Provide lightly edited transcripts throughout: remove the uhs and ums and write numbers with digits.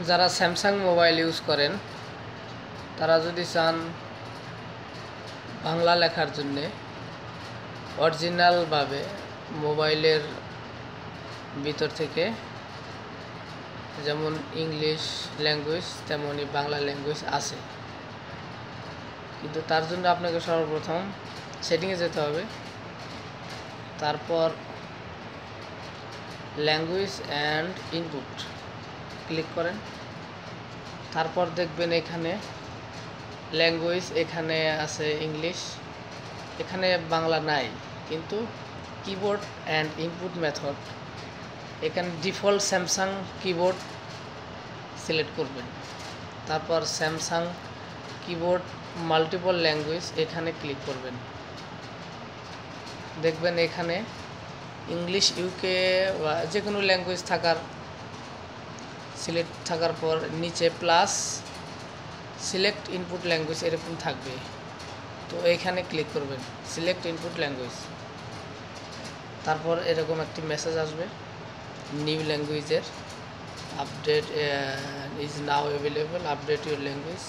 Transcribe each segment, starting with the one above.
যারা Samsung mobile use করেন তারা যদি চান বাংলা লেখার জন্যে অরিজিনালভাবে মোবাইলের ভিতর থেকে যেমন ইংলিশ ল্যাঙ্গুয়েজ তেমনই বাংলা ল্যাঙ্গুয়েজ আছে, কিন্তু তার জন্য আপনাকে সর্বপ্রথম সেটিংয়ে যেতে হবে। তারপর ল্যাঙ্গুয়েজ অ্যান্ড ইনপুট ক্লিক করেন। তারপর দেখবেন এখানে ল্যাঙ্গুয়েজ, এখানে আছে ইংলিশ, এখানে বাংলা নাই, কিন্তু কিবোর্ড অ্যান্ড ইনপুট মেথড এখানে ডিফল্ট স্যামসাং কিবোর্ড সিলেক্ট করবেন। তারপর স্যামসাং কিবোর্ড মাল্টিপল ল্যাঙ্গুয়েজ এখানে ক্লিক করবেন। দেখবেন এখানে ইংলিশ ইউকে বা যে কোনো ল্যাঙ্গুয়েজ থাকার সিলেক্ট থাকার পর নিচে প্লাস সিলেক্ট ইনপুট ল্যাঙ্গুয়েজ এরকম থাকবে, তো এখানে ক্লিক করবেন সিলেক্ট ইনপুট ল্যাঙ্গুয়েজ। তারপর এরকম একটি মেসেজ আসবে, নিউ ল্যাঙ্গুয়েজের update is now available, update your language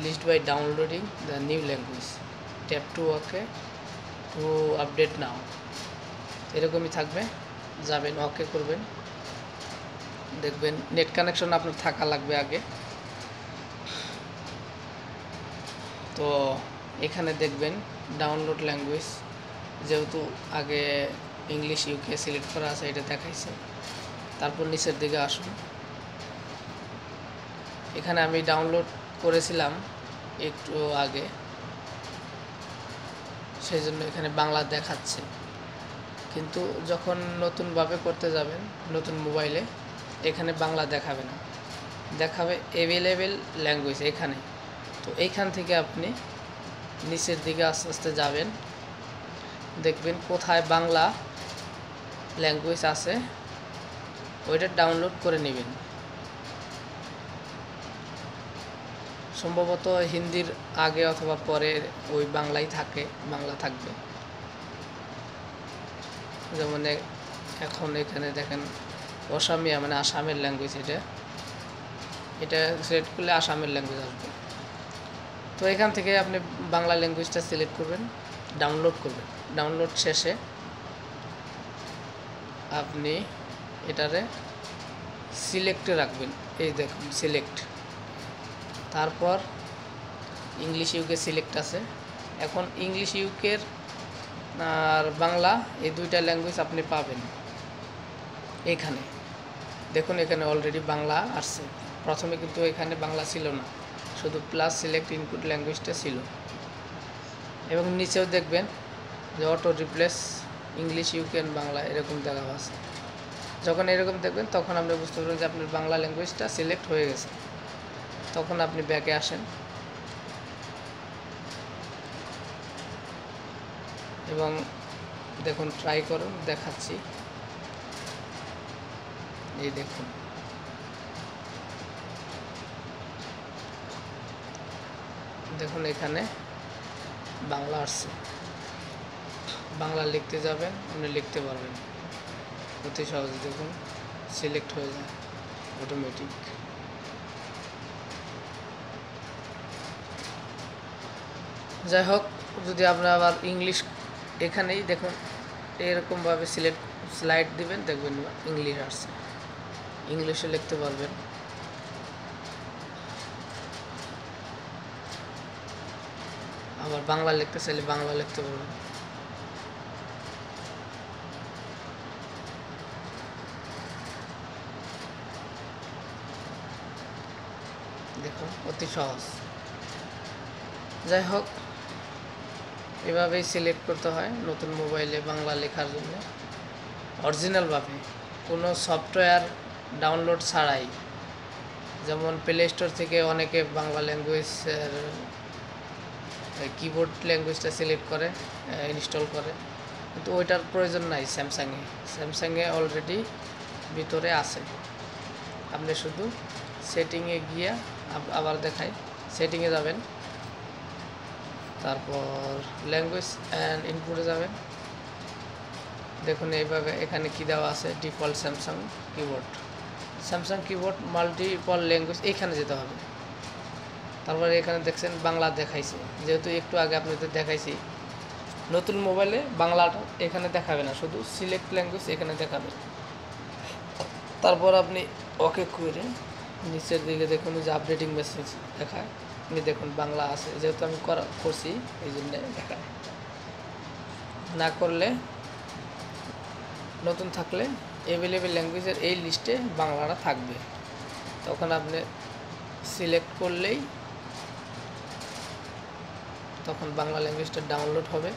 list by downloading the new language, tap to okay to update now, এরকমই থাকবে। যাবেন ওকে করবেন, দেখবেন নেট কানেকশন আপনার থাকা লাগবে আগে। তো এখানে দেখবেন ডাউনলোড ল্যাঙ্গুয়েজ, যেহেতু আগে ইংলিশ ইউকে সিলেক্ট করা আছে এটা দেখাইছে। তারপর নিচের দিকে আসুন, এখানে আমি ডাউনলোড করেছিলাম একটু আগে, সেই জন্য এখানে বাংলা দেখাচ্ছে, কিন্তু যখন নতুনভাবে করতে যাবেন নতুন মোবাইলে এখানে বাংলা দেখাবে না, দেখাবে অ্যাভেলেবেল ল্যাঙ্গুয়েজ এখানে। তো এইখান থেকে আপনি নিচের দিকে আস্তে আস্তে যাবেন, দেখবেন কোথায় বাংলা ল্যাঙ্গুয়েজ আছে ওইটা ডাউনলোড করে নেবেন। সম্ভবত হিন্দির আগে অথবা পরে ওই বাংলাই থাকে, বাংলা থাকবে। যেমন এখন এখানে দেখেন অসামিয়া মানে আসামের ল্যাঙ্গুয়েজ, এটা সিলেক্ট করলে আসামের ল্যাঙ্গুয়েজ আসবে। তো এখান থেকে আপনি বাংলা ল্যাঙ্গুয়েজটা সিলেক্ট করবেন, ডাউনলোড করবেন। ডাউনলোড শেষে আপনি এটারে সিলেক্টে রাখবেন, এই দেখুন সিলেক্ট। তারপর ইংলিশ ইউকে সিলেক্ট আছে। এখন ইংলিশ ইউকের আর বাংলা এই দুইটা ল্যাঙ্গুয়েজ আপনি পাবেন এখানে। দেখুন এখানে অলরেডি বাংলা আসছে, প্রথমে কিন্তু এখানে বাংলা ছিল না, শুধু প্লাস সিলেক্ট ইনপুট ল্যাঙ্গুয়েজটা ছিল। এবং নিচেও দেখবেন যে auto replace English UK and Bangla এরকম দেখা আছে। যখন এরকম দেখবেন তখন আপনি বুঝতে পারবেন যে আপনার বাংলা ল্যাঙ্গুয়েজটা সিলেক্ট হয়ে গেছে। তখন আপনি ব্যাকে আসেন এবং দেখুন ট্রাই করুন, দেখাচ্ছি। এই দেখুন দেখুন এখানে বাংলা আসছে। বাংলা লিখতে যাবেন, আপনি লিখতে পারবেন অতি সহজে। দেখুন সিলেক্ট হয়ে যায় অটোমেটিক। যাই হোক, যদি আপনার আবার ইংলিশ এখানেই দেখুন এরকমভাবে স্লাইড দিবেন, দেখবেন ইংলিশ আসছে, ইংলিশে লিখতে পারবেন। আবার বাংলা লিখতে চাইলে বাংলা লিখতে পারবেন। দেখুন অতি সহজ। যাই হোক, এভাবেই সিলেক্ট করতে হয় নতুন মোবাইলে বাংলা লেখার জন্য, অরিজিনালভাবে কোনো সফটওয়্যার ডাউনলোড ছাড়াই। যেমন প্লে স্টোর থেকে অনেকে বাংলা ল্যাঙ্গুয়েজের কিবোর্ড ল্যাঙ্গুয়েজটা সিলেক্ট করে ইনস্টল করে, কিন্তু ওইটার প্রয়োজন নাই স্যামসাংয়ে অলরেডি ভিতরে আছে। আপনি শুধু সেটিংয়ে গিয়ে আবার দেখাই, সেটিংয়ে যাবেন, তারপর ল্যাঙ্গুয়েজ অ্যান্ড ইনপুটে যাবেন। দেখুন এইভাবে এখানে কি দেওয়া আছে, default Samsung keyboard. Samsung keyboard multiple language এইখানে যেতে হবে। তারপরে এখানে দেখছেন বাংলা দেখাইছে, যেহেতু একটু আগে আপনাদের দেখাইছি। নতুন মোবাইলে বাংলাটা এখানে দেখাবে না, শুধু সিলেক্ট ল্যাঙ্গুয়েজ এখানে দেখাবে। তারপর আপনি ওকে করে নিচের দিকে দেখুন যে আপডেটিং মেসেজ দেখায়, আপনি দেখুন বাংলা আছে, যেহেতু আমি করছি এই জন্য দেখায়। না করলে, নতুন থাকলে অ্যাভেলেবেল ল্যাঙ্গুয়েজের এই লিস্টে বাংলাটা থাকবে, তখন আপনি সিলেক্ট করলেই তখন বাংলা ল্যাঙ্গুয়েজটা ডাউনলোড হবে।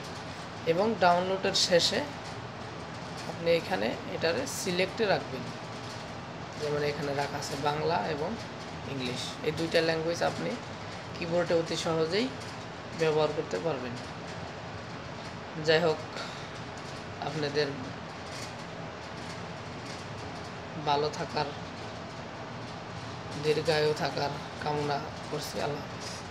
এবং ডাউনলোডের শেষে আপনি এখানে এটারে সিলেক্টে রাখবেন, যেমন এখানে রাখা আছে বাংলা এবং ইংলিশ, এই দুইটা ল্যাঙ্গুয়েজ আপনি কিবোর্ডে অতি সহজেই ব্যবহার করতে পারবেন। যাই হোক, আপনাদের ভালো থাকার, দীর্ঘায়ু থাকার কামনা করছি। আল্লাহ হাফেজ।